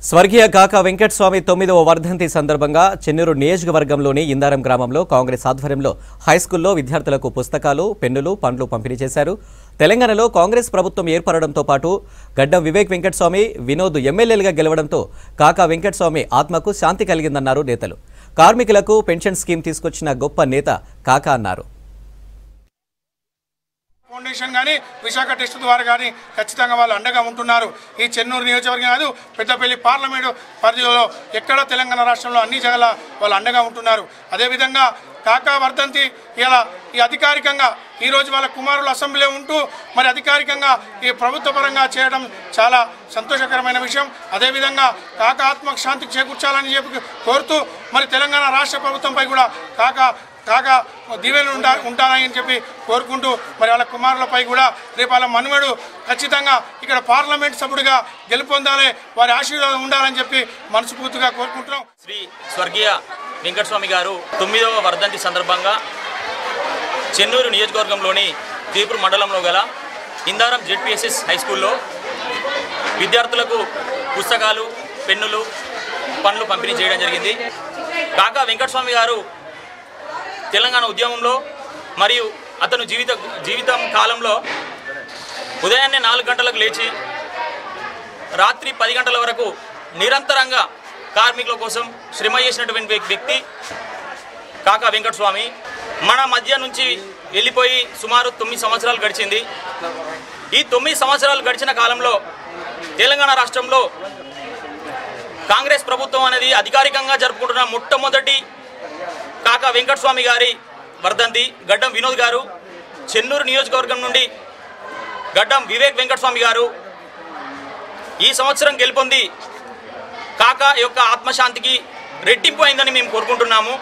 స్వర్గీయ కాకా వెంకటస్వామి 9వ వర్ధంతి సందర్భంగా చెన్నూరు నియోజకవర్గంలోని ఇందారం గ్రామంలో కాంగ్రెస్ ఆధ్వర్యంలో హైస్కూల్లో విద్యార్థులకు పుస్తకాలు, పెన్నులు, పండ్లు పంపిణీ చేశారు. తెలంగాణలో కాంగ్రెస్ ప్రభుత్వం ఏర్పడడంతో పాటు గడ్డం వివేక్ వెంకటస్వామి, వినోద్ ఎమ్మెల్యేలుగా గెలవడంతో కాకా వెంకటస్వామి ఆత్మకు శాంతి కలిగిందన్నారు నేతలు. కార్మికులకు పెన్షన్ స్కీమ్ తీసుకొచ్చిన గొప్ప నేత కాకా అన్నారు. ఫౌండేషన్ కానీ విశాఖ టెస్ట్ ద్వారా కానీ ఖచ్చితంగా వాళ్ళు అండగా ఉంటున్నారు. ఈ చెన్నూరు నియోజకవర్గం కాదు, పెద్దపల్లి పార్లమెంటు పరిధిలో ఎక్కడ తెలంగాణ రాష్ట్రంలో అన్ని జగల వాళ్ళు అండగా ఉంటున్నారు. అదేవిధంగా కాకా వర్ధంతి ఇలా ఈ అధికారికంగా ఈరోజు వాళ్ళ కుమారులు అసెంబ్లీలో ఉంటూ మరి అధికారికంగా ఈ ప్రభుత్వ పరంగా చేయడం చాలా సంతోషకరమైన విషయం. అదేవిధంగా కాకా ఆత్మకు శాంతికి చేకూర్చాలని చెప్పి కోరుతూ మరి తెలంగాణ రాష్ట్ర ప్రభుత్వంపై కూడా కాకా దీవెనలు ఉంటారని చెప్పి కోరుకుంటూ మరి వాళ్ళ కుమారులపై కూడా రేపు వాళ్ళ మనుమడు ఖచ్చితంగా ఇక్కడ పార్లమెంట్ సభ్యుడిగా గెలుపొందాలి, వారి ఆశీర్వాదం ఉండాలని చెప్పి మనస్ఫూర్తిగా కోరుకుంటున్నాం. శ్రీ స్వర్గీయ వెంకటస్వామి గారు 9వ వర్ధంతి సందర్భంగా చెన్నూరు నియోజకవర్గంలోని తీపూరు మండలంలో గల ఇందారం జెడ్పీఎస్ఎస్ హై స్కూల్లో విద్యార్థులకు పుస్తకాలు, పెన్నులు, పండ్లు పంపిణీ చేయడం జరిగింది. కాకా వెంకటస్వామి గారు తెలంగాణ ఉద్యమంలో మరియు అతను జీవితం కాలంలో ఉదయాన్నే 4 గంటలకు లేచి రాత్రి 10 గంటల వరకు నిరంతరంగా కార్మికుల కోసం శ్రమ చేసినటువంటి వ్యక్తి కాకా వెంకటస్వామి. మన మధ్య నుంచి వెళ్ళిపోయి సుమారు 9 సంవత్సరాలు గడిచింది. ఈ 9 సంవత్సరాలు గడిచిన కాలంలో తెలంగాణ రాష్ట్రంలో కాంగ్రెస్ ప్రభుత్వం అనేది అధికారికంగా జరుపుకుంటున్న మొట్టమొదటి కాకా వెంకటస్వామి గారి వర్ధంతి. గడ్డం వినోద్ గారు చెన్నూరు నియోజకవర్గం నుండి గడ్డం వివేక్ వెంకటస్వామి గారు ఈ సంవత్సరం గెలుపొంది కాకా యొక్క ఆత్మశాంతికి రెట్టింపు అయిందని మేము కోరుకుంటున్నాము.